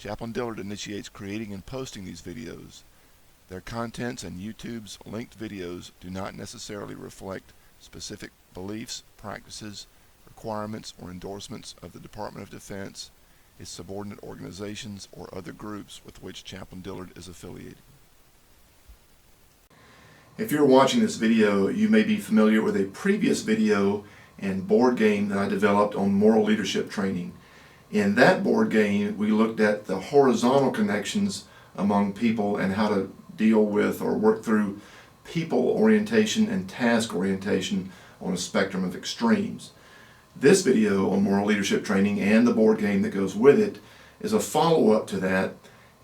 Chaplain Dillard initiates creating and posting these videos. Their contents and YouTube's linked videos do not necessarily reflect specific beliefs, practices, requirements, or endorsements of the Department of Defense, its subordinate organizations, or other groups with which Chaplain Dillard is affiliated. If you're watching this video, you may be familiar with a previous video and board game that I developed on moral leadership training. In that board game, we looked at the horizontal connections among people and how to deal with or work through people orientation and task orientation on a spectrum of extremes. This video on moral leadership training and the board game that goes with it is a follow-up to that,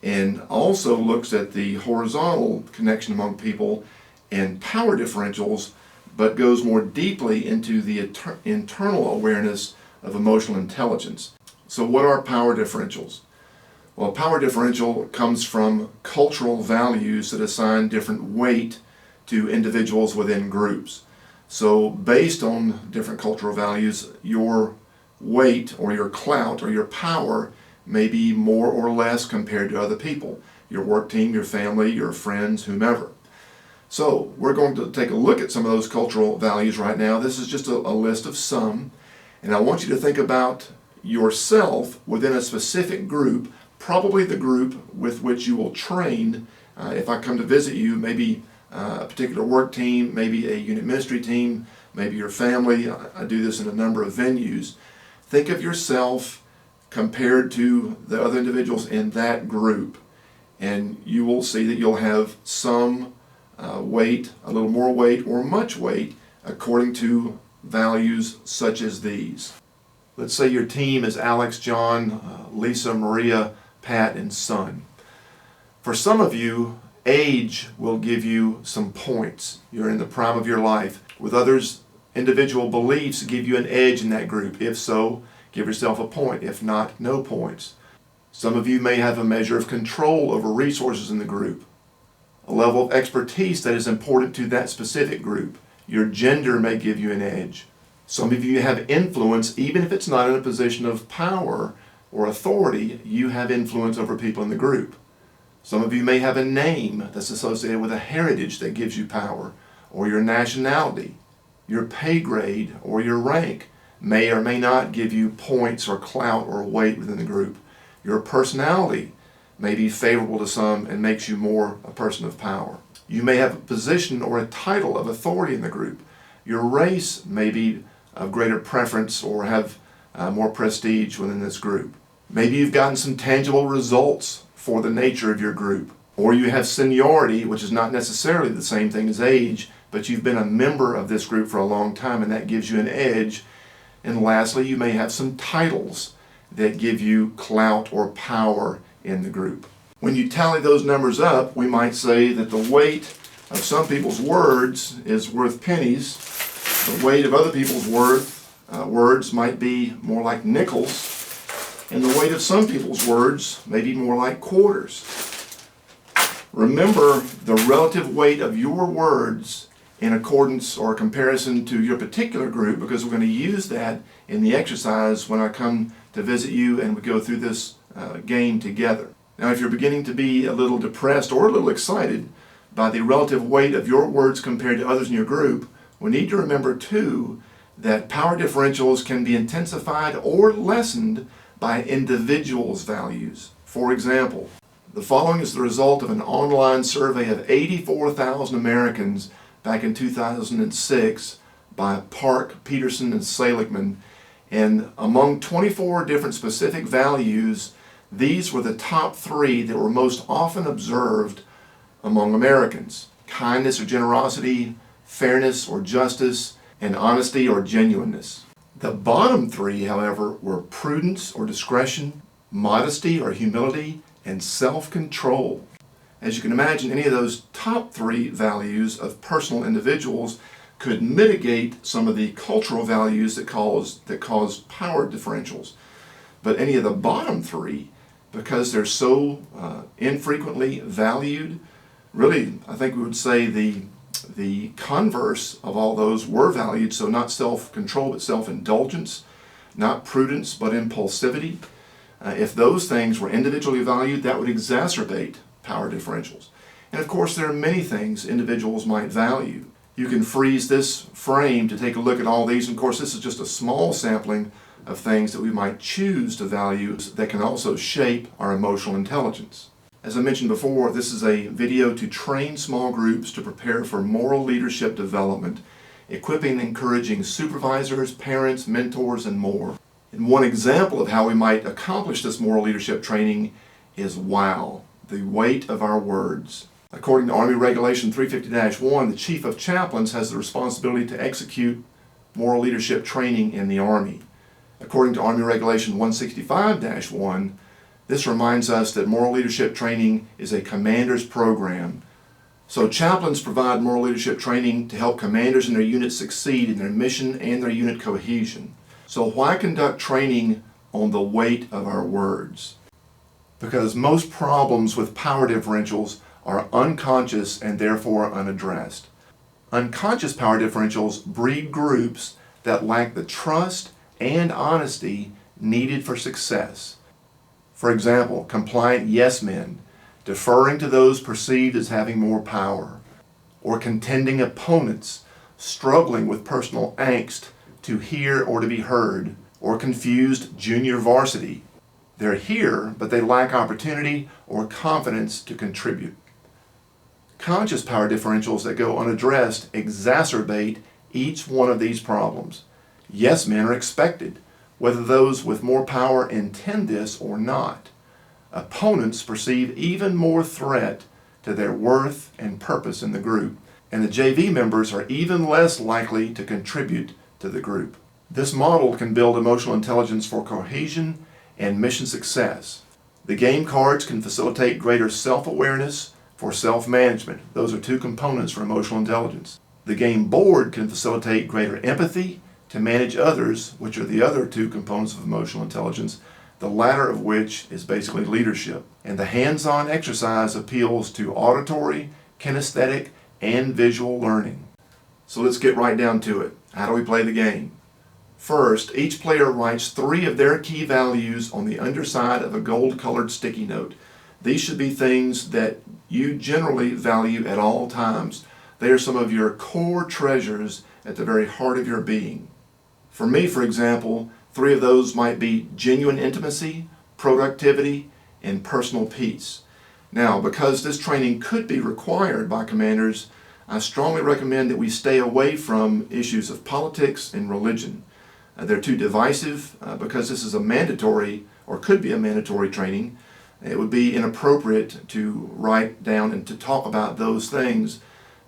and also looks at the horizontal connection among people and power differentials, but goes more deeply into the internal awareness of emotional intelligence. So what are power differentials? Well, power differential comes from cultural values that assign different weight to individuals within groups. So based on different cultural values, your weight or your clout or your power may be more or less compared to other people, your work team, your family, your friends, whomever. So we're going to take a look at some of those cultural values right now. This is just a list of some, and I want you to think about yourself within a specific group, probably the group with which you will train. If I come to visit you, maybe a particular work team, maybe a unit ministry team, maybe your family. I do this in a number of venues. Think of yourself compared to the other individuals in that group, and you will see that you'll have some weight, a little more weight or much weight, according to values such as these. Let's say your team is Alex, John, Lisa, Maria, Pat, and Son. For some of you, age will give you some points. You're in the prime of your life. With others, individual beliefs give you an edge in that group. If so, give yourself a point. If not, no points. Some of you may have a measure of control over resources in the group, a level of expertise that is important to that specific group. Your gender may give you an edge. Some of you have influence, even if it's not in a position of power or authority, you have influence over people in the group. Some of you may have a name that's associated with a heritage that gives you power, or your nationality. Your pay grade or your rank may or may not give you points or clout or weight within the group. Your personality may be favorable to some and makes you more a person of power. You may have a position or a title of authority in the group. Your race may be of greater preference or have more prestige within this group. Maybe you've gotten some tangible results for the nature of your group. Or you have seniority, which is not necessarily the same thing as age, but you've been a member of this group for a long time and that gives you an edge. And lastly, you may have some titles that give you clout or power in the group. When you tally those numbers up, we might say that the weight of some people's words is worth pennies. The weight of other people's words might be more like nickels, and the weight of some people's words may be more like quarters. Remember the relative weight of your words in accordance or comparison to your particular group, because we're going to use that in the exercise when I come to visit you and we go through this game together. Now, if you're beginning to be a little depressed or a little excited by the relative weight of your words compared to others in your group, we need to remember too that power differentials can be intensified or lessened by individuals' values. For example, the following is the result of an online survey of 84,000 Americans back in 2006 by Park, Peterson, and Seligman. And among 24 different specific values, these were the top 3 that were most often observed among Americans: kindness or generosity, fairness or justice, and honesty or genuineness. The bottom 3, however, were prudence or discretion, modesty or humility, and self-control. As you can imagine, any of those top 3 values of personal individuals could mitigate some of the cultural values that cause power differentials. But any of the bottom 3, because they're so infrequently valued, really, I think we would say the converse of all those were valued. So not self-control, but self-indulgence, not prudence, but impulsivity, If those things were individually valued, that would exacerbate power differentials. And of course, there are many things individuals might value. You can freeze this frame to take a look at all these. And of course, this is just a small sampling of things that we might choose to value that can also shape our emotional intelligence. As I mentioned before, this is a video to train small groups to prepare for moral leadership development, equipping and encouraging supervisors, parents, mentors, and more. And one example of how we might accomplish this moral leadership training is WOW, the weight of our words. According to Army Regulation 350-1, the Chief of Chaplains has the responsibility to execute moral leadership training in the Army. According to Army Regulation 165-1, this reminds us that moral leadership training is a commander's program. So chaplains provide moral leadership training to help commanders and their units succeed in their mission and their unit cohesion. So why conduct training on the weight of our words? Because most problems with power differentials are unconscious and therefore unaddressed. Unconscious power differentials breed groups that lack the trust and honesty needed for success. For example, compliant yes men, deferring to those perceived as having more power, or contending opponents, struggling with personal angst to hear or to be heard, or confused junior varsity. They're here, but they lack opportunity or confidence to contribute. Conscious power differentials that go unaddressed exacerbate each one of these problems. Yes men are expected, whether those with more power intend this or not. Opponents perceive even more threat to their worth and purpose in the group, and the JV members are even less likely to contribute to the group. This model can build emotional intelligence for cohesion and mission success. The game cards can facilitate greater self-awareness for self-management. Those are two components for emotional intelligence. The game board can facilitate greater empathy to manage others, which are the other two components of emotional intelligence, the latter of which is basically leadership. And the hands-on exercise appeals to auditory, kinesthetic, and visual learning. So let's get right down to it. How do we play the game? First, each player writes 3 of their key values on the underside of a gold-colored sticky note. These should be things that you generally value at all times. They are some of your core treasures at the very heart of your being. For me, for example, 3 of those might be genuine intimacy, productivity, and personal peace. Now, because this training could be required by commanders, I strongly recommend that we stay away from issues of politics and religion. They're too divisive because this is a mandatory, or could be a mandatory training. It would be inappropriate to write down and to talk about those things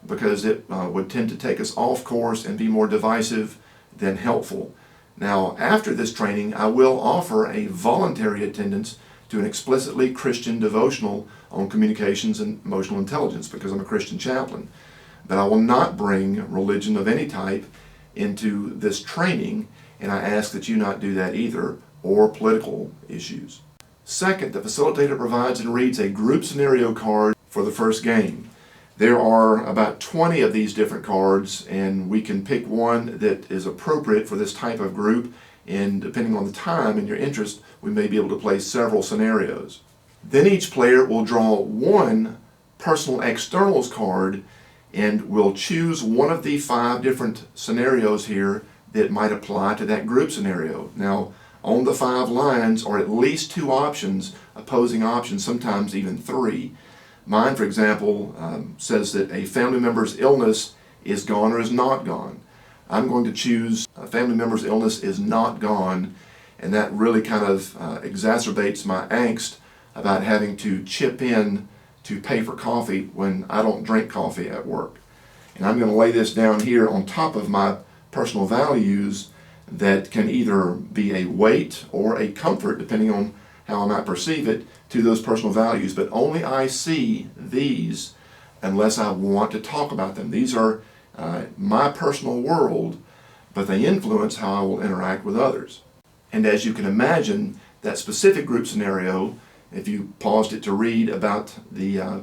because it would tend to take us off course and be more divisive than helpful. Now, after this training, I will offer a voluntary attendance to an explicitly Christian devotional on communications and emotional intelligence because I'm a Christian chaplain. But I will not bring religion of any type into this training, and I ask that you not do that either, or political issues. Second, the facilitator provides and reads a group scenario card for the first game. There are about 20 of these different cards, and we can pick one that is appropriate for this type of group, and depending on the time and your interest, we may be able to play several scenarios. Then each player will draw one personal externals card, and we'll choose one of the 5 different scenarios here that might apply to that group scenario. Now, on the 5 lines are at least 2 options, opposing options, sometimes even 3. Mine, for example, says that a family member's illness is gone or is not gone. I'm going to choose a family member's illness is not gone, and that really kind of exacerbates my angst about having to chip in to pay for coffee when I don't drink coffee at work. And I'm going to lay this down here on top of my personal values that can either be a weight or a comfort, depending on how I might perceive it, to those personal values. But only I see these unless I want to talk about them. These are my personal world, but they influence how I will interact with others. And as you can imagine, that specific group scenario, if you paused it to read about the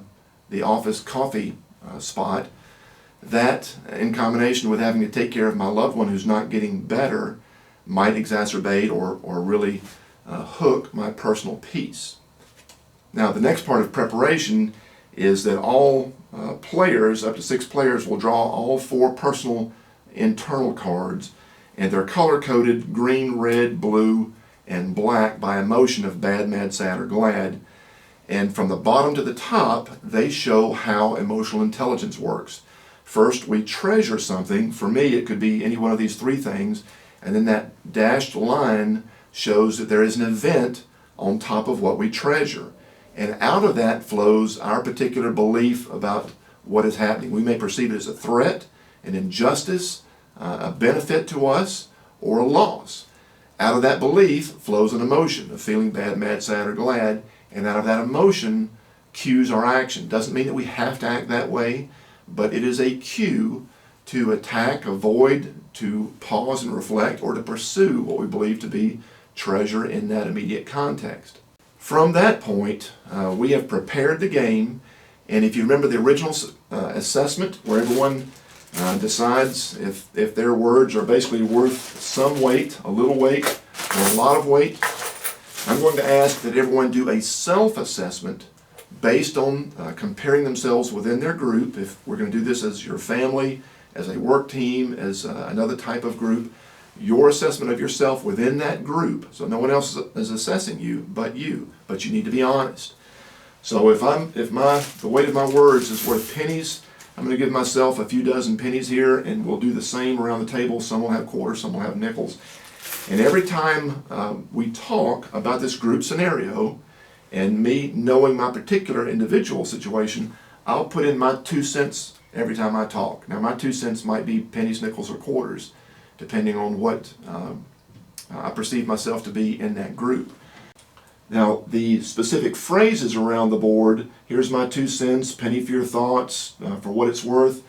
office coffee spot, that in combination with having to take care of my loved one who's not getting better might exacerbate or really hook my personal peace. Now, the next part of preparation is that all players, up to 6 players, will draw all 4 personal internal cards, and they're color-coded green, red, blue, and black by emotion of bad, mad, sad, or glad. And from the bottom to the top, they show how emotional intelligence works. First, we treasure something. For me, it could be any one of these 3 things, and then that dashed line shows that there is an event on top of what we treasure. And out of that flows our particular belief about what is happening. We may perceive it as a threat, an injustice, a benefit to us, or a loss. Out of that belief flows an emotion of feeling bad, mad, sad, or glad, and out of that emotion cues our action. Doesn't mean that we have to act that way, but it is a cue to attack, avoid, to pause and reflect, or to pursue what we believe to be treasure in that immediate context. From that point, we have prepared the game, and if you remember the original assessment where everyone decides if their words are basically worth some weight, a little weight, or a lot of weight, I'm going to ask that everyone do a self-assessment based on comparing themselves within their group. If we're going to do this as your family, as a work team, as another type of group, your assessment of yourself within that group. So no one else is assessing you but you need to be honest. So if the weight of my words is worth pennies, I'm going to give myself a few dozen pennies here, and we'll do the same around the table. Some will have quarters, some will have nickels. And every time we talk about this group scenario, and me knowing my particular individual situation, I'll put in my 2 cents every time I talk. Now, my 2 cents might be pennies, nickels, or quarters, depending on what I perceive myself to be in that group. Now, the specific phrases around the board, here's my 2 cents, penny for your thoughts, for what it's worth,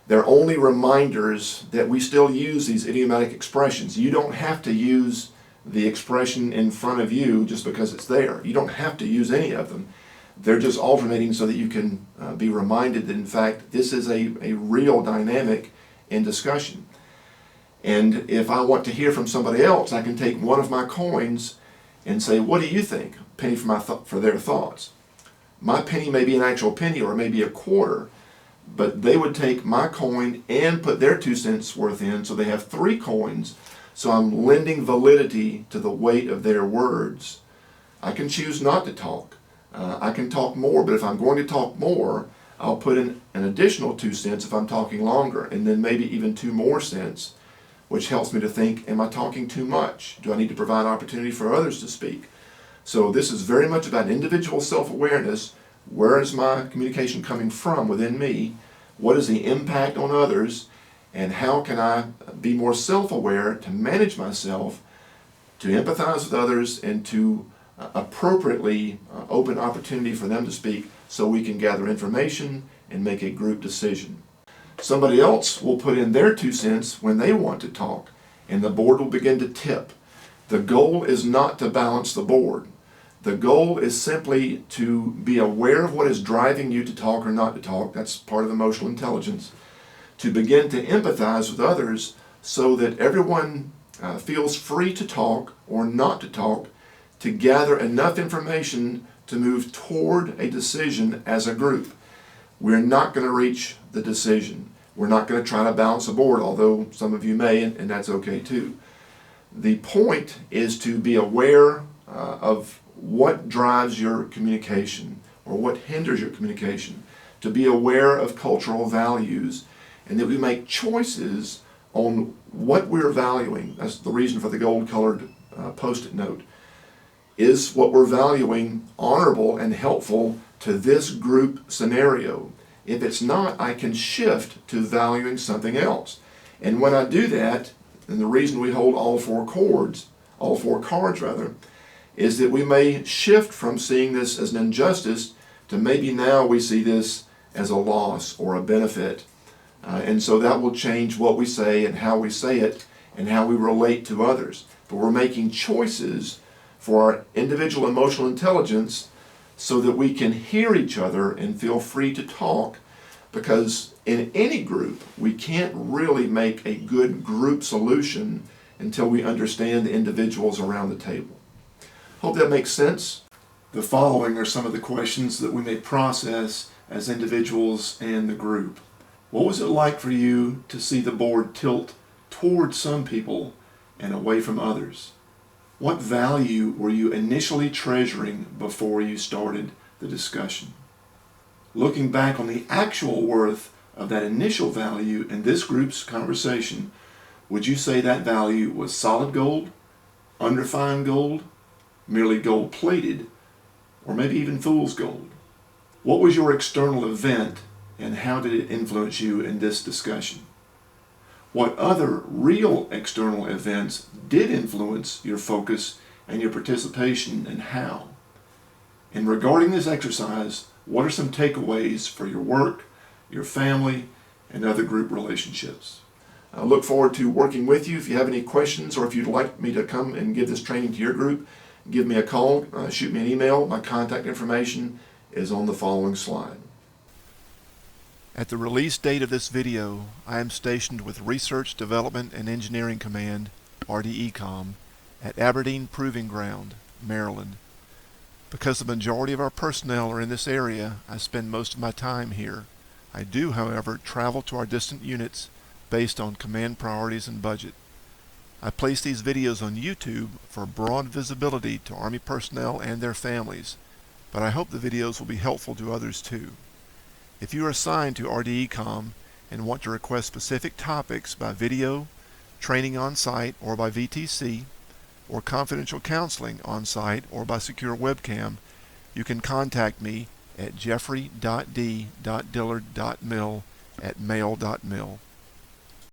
they're only reminders that we still use these idiomatic expressions. You don't have to use the expression in front of you just because it's there. You don't have to use any of them. They're just alternating so that you can be reminded that, in fact, this is a real dynamic in discussion. And if I want to hear from somebody else, I can take one of my coins and say, what do you think? Penny for their thoughts. My penny may be an actual penny or it may be a quarter, but they would take my coin and put their 2 cents worth in, so they have 3 coins. So I'm lending validity to the weight of their words. I can choose not to talk. I can talk more, but if I'm going to talk more, I'll put in an additional 2 cents if I'm talking longer, and then maybe even 2 more cents, which helps me to think, am I talking too much? Do I need to provide opportunity for others to speak? So this is very much about individual self-awareness. Where is my communication coming from within me? What is the impact on others? And how can I be more self-aware to manage myself, to empathize with others, and to appropriately open opportunity for them to speak so we can gather information and make a group decision. Somebody else will put in their 2 cents when they want to talk, and the board will begin to tip. The goal is not to balance the board. The goal is simply to be aware of what is driving you to talk or not to talk. That's part of emotional intelligence. To begin to empathize with others so that everyone feels free to talk or not to talk, to gather enough information to move toward a decision as a group. We're not going to reach the decision. We're not going to try to balance the board, although some of you may, and that's okay too. The point is to be aware of what drives your communication or what hinders your communication, to be aware of cultural values, and that we make choices on what we're valuing. That's the reason for the gold-colored Post-it note. Is what we're valuing honorable and helpful to this group scenario? If it's not, I can shift to valuing something else. And when I do that, and the reason we hold all four cards, is that we may shift from seeing this as an injustice to maybe now we see this as a loss or a benefit. And so that will change what we say and how we say it and how we relate to others. But we're making choices for our individual emotional intelligence so that we can hear each other and feel free to talk, because in any group we can't really make a good group solution until we understand the individuals around the table. Hope that makes sense. The following are some of the questions that we may process as individuals and the group. What was it like for you to see the board tilt toward some people and away from others? What value were you initially treasuring before you started the discussion? Looking back on the actual worth of that initial value in this group's conversation, would you say that value was solid gold, unrefined gold, merely gold-plated, or maybe even fool's gold? What was your external event and how did it influence you in this discussion? What other real external events did influence your focus and your participation, and how? In regarding this exercise, what are some takeaways for your work, your family, and other group relationships? I look forward to working with you. If you have any questions or if you'd like me to come and give this training to your group, give me a call, shoot me an email. My contact information is on the following slide. At the release date of this video, I am stationed with Research, Development, and Engineering Command, RDECOM, at Aberdeen Proving Ground, Maryland. Because the majority of our personnel are in this area, I spend most of my time here. I do, however, travel to our distant units based on command priorities and budget. I place these videos on YouTube for broad visibility to Army personnel and their families, but I hope the videos will be helpful to others too. If you are assigned to RDECOM and want to request specific topics by video, training on site or by VTC, or confidential counseling on site or by secure webcam, you can contact me at jeffrey.d.dillard.mil@mail.mil.